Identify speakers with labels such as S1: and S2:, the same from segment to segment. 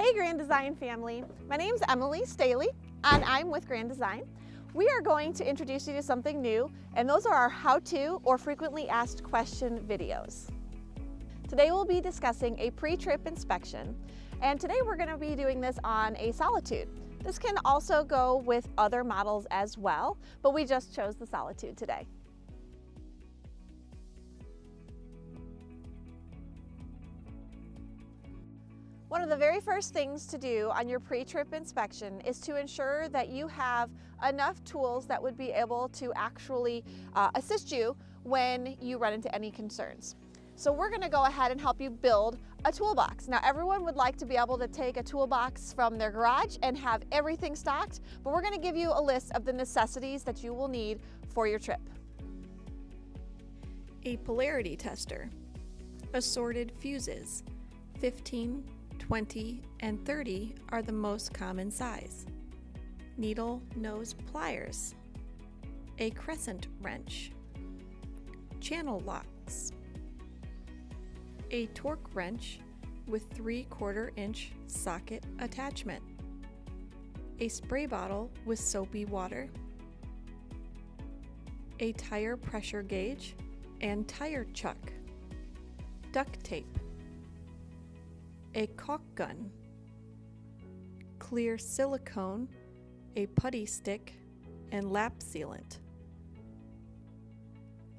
S1: Hey Grand Design family, my name's MILY Stahley and I'm with Grand Design. We are going to introduce you to something new, and those are our how-to or frequently asked question videos. Today we'll be discussing a pre-trip inspection, and today we're going to be doing this on a Solitude. This can also go with other models as well, but we just chose the Solitude today. One of the very first things to do on your pre-trip inspection is to ensure that you have enough tools that would be able to actually assist you when you run into any concerns. So we're going to go ahead and help you build a toolbox. Now everyone would like to be able to take a toolbox from their garage and have everything stocked, but we're going to give you a list of the necessities that you will need for your trip.
S2: A polarity tester, assorted fuses, 15, 20, and 30 are the most common size. Needle nose pliers, a crescent wrench, channel locks, a torque wrench with 3/4 inch socket attachment, a spray bottle with soapy water, a tire pressure gauge and tire chuck, duct tape, a caulk gun, clear silicone, a putty stick, and lap sealant,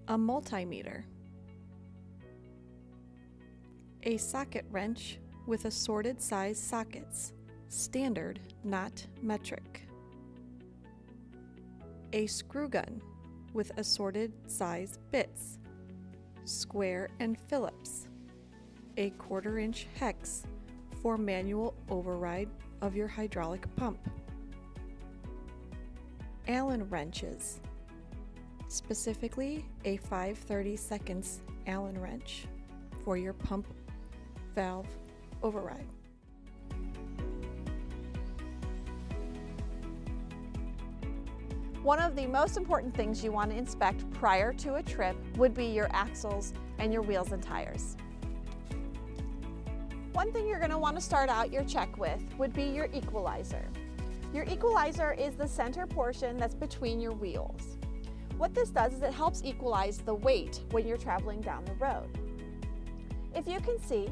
S2: a multimeter, a socket wrench with assorted size sockets, standard, not metric, a screw gun with assorted size bits, square and Phillips, a 1/4 inch hex for manual override of your hydraulic pump, Allen wrenches, specifically a 5/32 Allen wrench for your pump valve override.
S1: One of the most important things you want to inspect prior to a trip would be your axles and your wheels and tires. One thing you're going to want to start out your check with would be your equalizer. Your equalizer is the center portion that's between your wheels. What this does is it helps equalize the weight when you're traveling down the road. If you can see,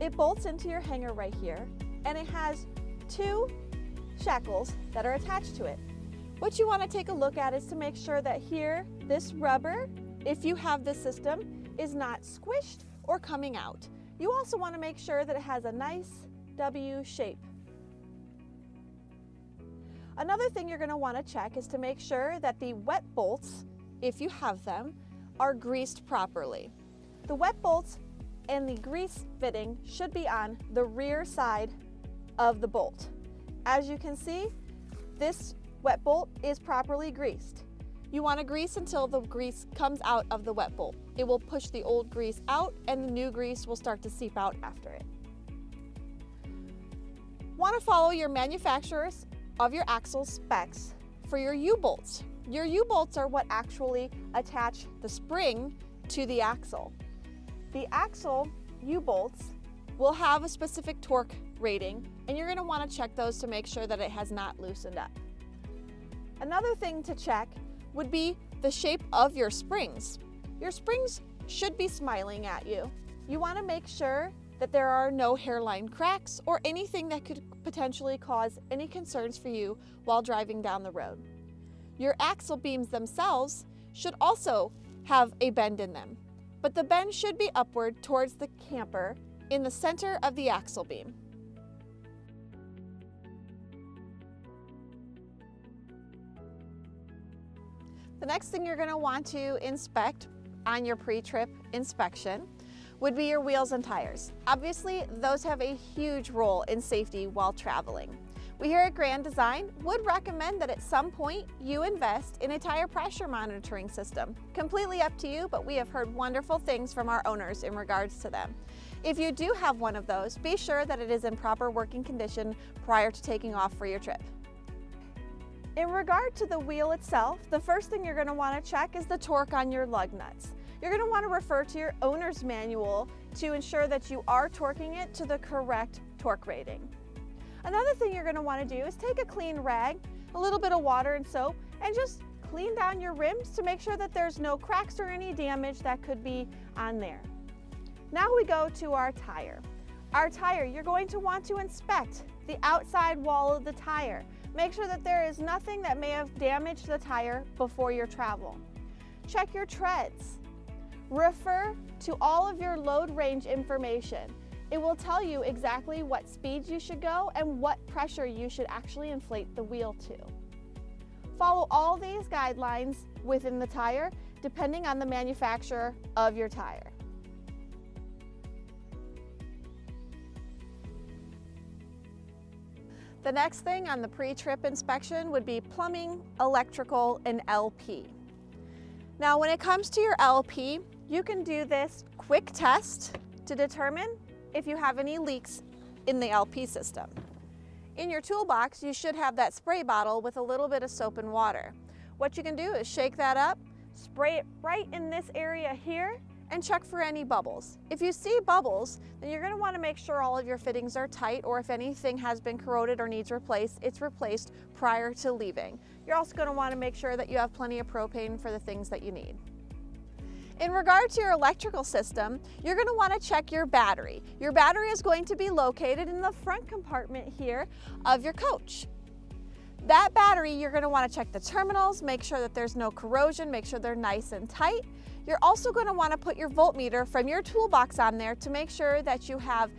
S1: it bolts into your hanger right here, and it has 2 shackles that are attached to it. What you want to take a look at is to make sure that here, this rubber, if you have this system, is not squished or coming out. You also want to make sure that it has a nice W shape. Another thing you're going to want to check is to make sure that the wet bolts, if you have them, are greased properly. The wet bolts and the grease fitting should be on the rear side of the bolt. As you can see, this wet bolt is properly greased. You want to grease until the grease comes out of the wet bolt. It will push the old grease out and the new grease will start to seep out after it. Want to follow your manufacturers of your axle specs for your U-bolts. Your U-bolts are what actually attach the spring to the axle. The axle U-bolts will have a specific torque rating, and you're going to want to check those to make sure that it has not loosened up. Another thing to check would be the shape of your springs. Your springs should be smiling at you. You want to make sure that there are no hairline cracks or anything that could potentially cause any concerns for you while driving down the road. Your axle beams themselves should also have a bend in them, but the bend should be upward towards the camper in the center of the axle beam. The next thing you're going to want to inspect on your pre-trip inspection would be your wheels and tires. Obviously, those have a huge role in safety while traveling. We here at Grand Design would recommend that at some point you invest in a tire pressure monitoring system. Completely up to you, but we have heard wonderful things from our owners in regards to them. If you do have one of those, be sure that it is in proper working condition prior to taking off for your trip. In regard to the wheel itself, the first thing you're going to want to check is the torque on your lug nuts. You're going to want to refer to your owner's manual to ensure that you are torquing it to the correct torque rating. Another thing you're going to want to do is take a clean rag, a little bit of water and soap, and just clean down your rims to make sure that there's no cracks or any damage that could be on there. Now we go to our tire. Our tire, you're going to want to inspect the outside wall of the tire. Make sure that there is nothing that may have damaged the tire before your travel. Check your treads. Refer to all of your load range information. It will tell you exactly what speeds you should go and what pressure you should actually inflate the wheel to. Follow all these guidelines within the tire, depending on the manufacturer of your tire. The next thing on the pre-trip inspection would be plumbing, electrical, and LP. Now, when it comes to your LP, you can do this quick test to determine if you have any leaks in the LP system. In your toolbox, you should have that spray bottle with a little bit of soap and water. What you can do is shake that up, spray it right in this area here, and check for any bubbles. If you see bubbles, then you're going to want to make sure all of your fittings are tight, or if anything has been corroded or needs replaced, it's replaced prior to leaving. You're also going to want to make sure that you have plenty of propane for the things that you need. In regard to your electrical system, you're going to want to check your battery. Your battery is going to be located in the front compartment here of your coach. That battery, you're going to want to check the terminals, make sure that there's no corrosion, make sure they're nice and tight. You're also going to want to put your voltmeter from your toolbox on there to make sure that you have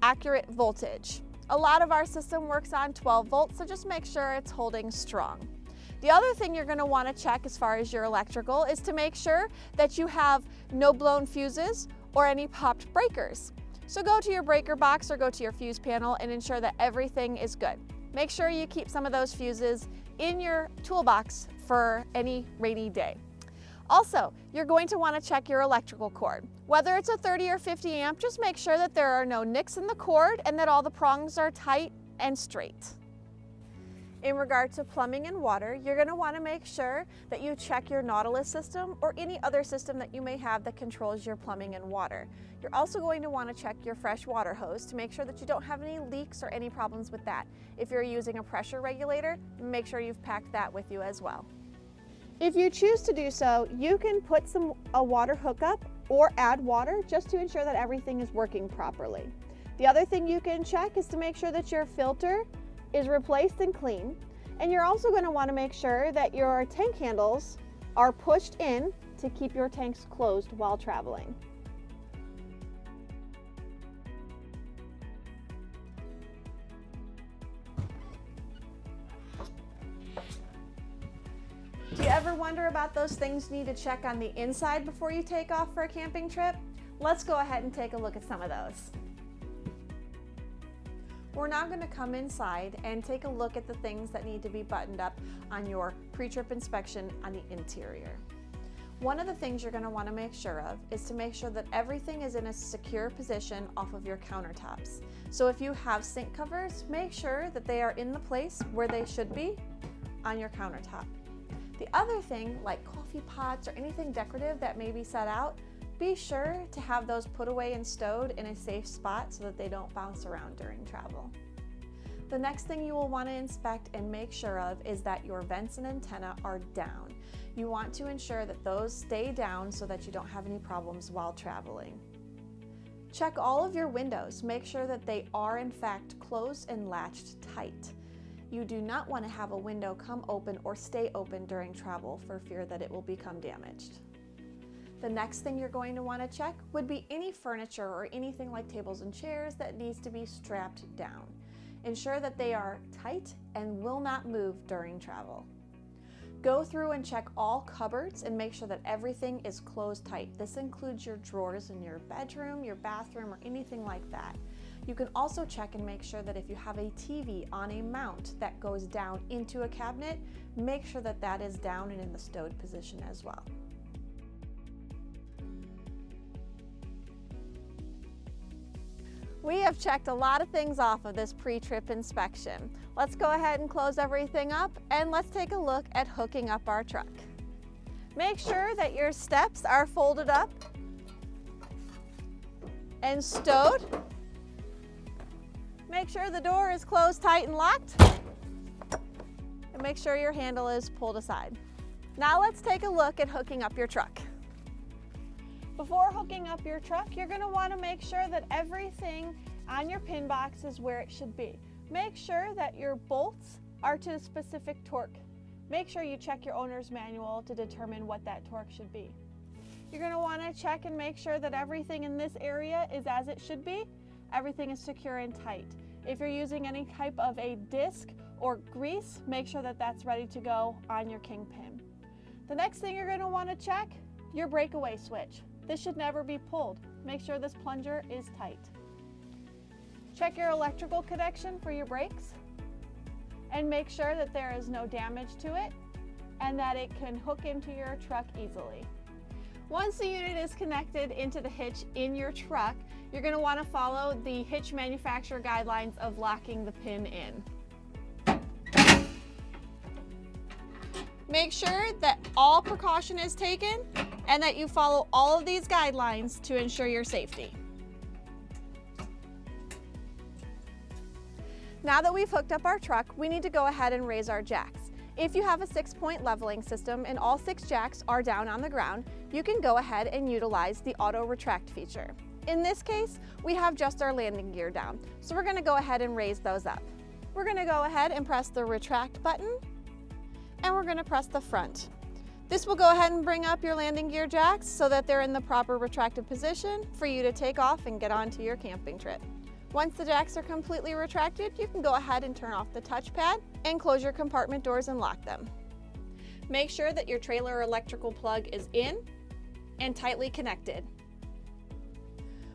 S1: accurate voltage. A lot of our system works on 12 volts, so just make sure it's holding strong. The other thing you're going to want to check as far as your electrical is to make sure that you have no blown fuses or any popped breakers. So go to your breaker box or go to your fuse panel and ensure that everything is good. Make sure you keep some of those fuses in your toolbox for any rainy day. Also, you're going to want to check your electrical cord. Whether it's a 30 or 50 amp, just make sure that there are no nicks in the cord and that all the prongs are tight and straight. In regard to plumbing and water, you're going to want to make sure that you check your Nautilus system or any other system that you may have that controls your plumbing and water. You're also going to want to check your fresh water hose to make sure that you don't have any leaks or any problems with that. If you're using a pressure regulator, make sure you've packed that with you as well. If you choose to do so, you can put a water hookup or add water just to ensure that everything is working properly. The other thing you can check is to make sure that your filter is replaced and clean, and you're also going to want to make sure that your tank handles are pushed in to keep your tanks closed while traveling. Do you ever wonder about those things you need to check on the inside before you take off for a camping trip? Let's go ahead and take a look at some of those. We're now going to come inside and take a look at the things that need to be buttoned up on your pre-trip inspection on the interior. One of the things you're going to want to make sure of is to make sure that everything is in a secure position off of your countertops. So if you have sink covers, make sure that they are in the place where they should be on your countertop. The other thing, like coffee pots or anything decorative that may be set out, be sure to have those put away and stowed in a safe spot so that they don't bounce around during travel. The next thing you will want to inspect and make sure of is that your vents and antenna are down. You want to ensure that those stay down so that you don't have any problems while traveling. Check all of your windows. Make sure that they are in fact closed and latched tight. You do not want to have a window come open or stay open during travel for fear that it will become damaged. The next thing you're going to want to check would be any furniture or anything like tables and chairs that needs to be strapped down. Ensure that they are tight and will not move during travel. Go through and check all cupboards and make sure that everything is closed tight. This includes your drawers in your bedroom, your bathroom, or anything like that. You can also check and make sure that if you have a TV on a mount that goes down into a cabinet, make sure that that is down and in the stowed position as well. We have checked a lot of things off of this pre-trip inspection. Let's go ahead and close everything up and let's take a look at hooking up our truck. Make sure that your steps are folded up and stowed. Make sure the door is closed tight and locked. And make sure your handle is pulled aside. Now let's take a look at hooking up your truck. Before hooking up your truck, you're going to want to make sure that everything on your pin box is where it should be. Make sure that your bolts are to a specific torque. Make sure you check your owner's manual to determine what that torque should be. You're going to want to check and make sure that everything in this area is as it should be. Everything is secure and tight. If you're using any type of a disc or grease, make sure that that's ready to go on your kingpin. The next thing you're going to want to check, your breakaway switch. This should never be pulled. Make sure this plunger is tight. Check your electrical connection for your brakes and make sure that there is no damage to it and that it can hook into your truck easily. Once the unit is connected into the hitch in your truck, you're going to want to follow the hitch manufacturer guidelines of locking the pin in. Make sure that all precaution is taken and that you follow all of these guidelines to ensure your safety. Now that we've hooked up our truck, we need to go ahead and raise our jacks. If you have a 6-point leveling system and all 6 jacks are down on the ground, you can go ahead and utilize the auto retract feature. In this case, we have just our landing gear down, so we're going to go ahead and raise those up. We're going to go ahead and press the retract button, and we're going to press the front. This will go ahead and bring up your landing gear jacks so that they're in the proper retracted position for you to take off and get onto your camping trip. Once the jacks are completely retracted, you can go ahead and turn off the touchpad and close your compartment doors and lock them. Make sure that your trailer electrical plug is in and tightly connected.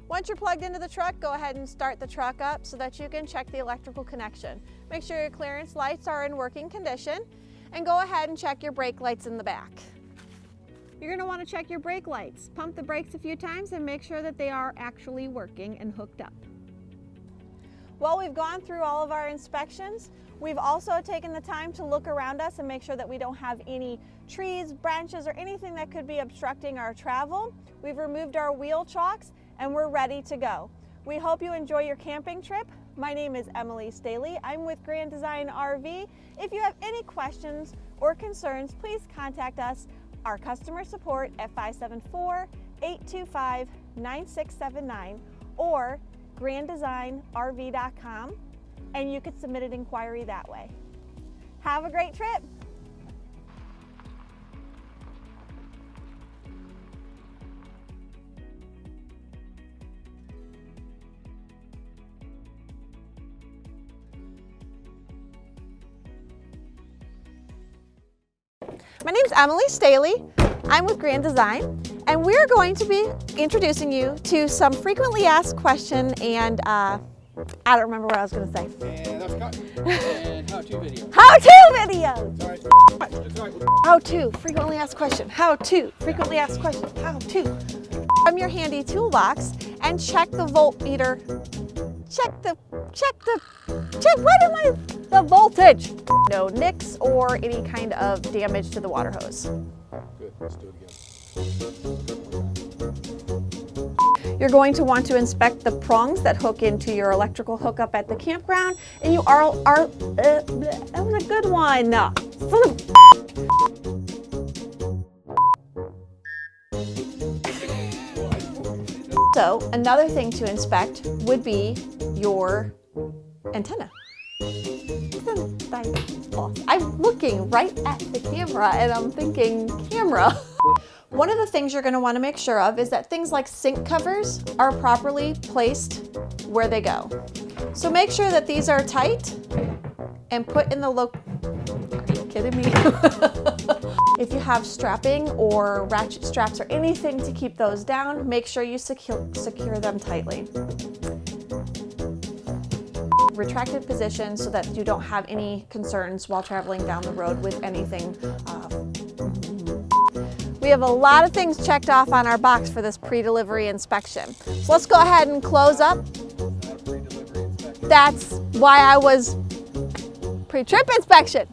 S1: Once you're plugged into the truck, go ahead and start the truck up so that you can check the electrical connection. Make sure your clearance lights are in working condition and go ahead and check your brake lights in the back. You're going to want to check your brake lights. Pump the brakes a few times and make sure that they are actually working and hooked up. Well, we've gone through all of our inspections. We've also taken the time to look around us and make sure that we don't have any trees, branches, or anything that could be obstructing our travel. We've removed our wheel chocks and we're ready to go. We hope you enjoy your camping trip. My name is MILY Stahley. I'm with Grand Design RV. If you have any questions or concerns, please contact us, our customer support at 574-825-9679 or granddesignrv.com, and you could submit an inquiry that way. Have a great trip. My name is MILY Stahley. I'm with Grand Design, and we're going to be introducing you to some frequently asked questions and I don't remember what I was going to say.
S3: And that's cut. And how-to videos.
S1: How-to videos!
S3: That's right.
S1: How-to, frequently asked question. How-to, frequently asked question. How-to. From your handy toolbox and check the voltmeter. The voltage. No nicks or any kind of damage to the water hose.
S3: Good, let's do it again.
S1: You're going to want to inspect the prongs that hook into your electrical hookup at the campground, and you are that was a good one. So another thing to inspect would be your antenna. I'm looking right at the camera and I'm thinking, camera. One of the things you're going to want to make sure of is that things like sink covers are properly placed where they go. So make sure that these are tight and put in the Are you kidding me? If you have strapping or ratchet straps or anything to keep those down, make sure you secure them tightly. Retracted position so that you don't have any concerns while traveling down the road with anything. We have a lot of things checked off on our box for this pre-delivery inspection. So let's go ahead and close up. That's why I was pre-trip inspection.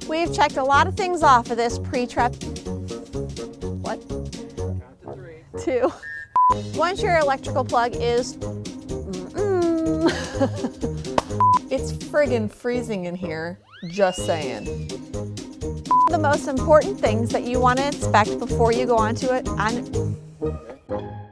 S1: We've checked a lot of things off of this pre-trip. What? Count to 3. 2. Once your electrical plug is
S2: It's friggin' freezing in here, just saying.
S1: The most important things that you want to inspect before you go onto it.
S3: Okay.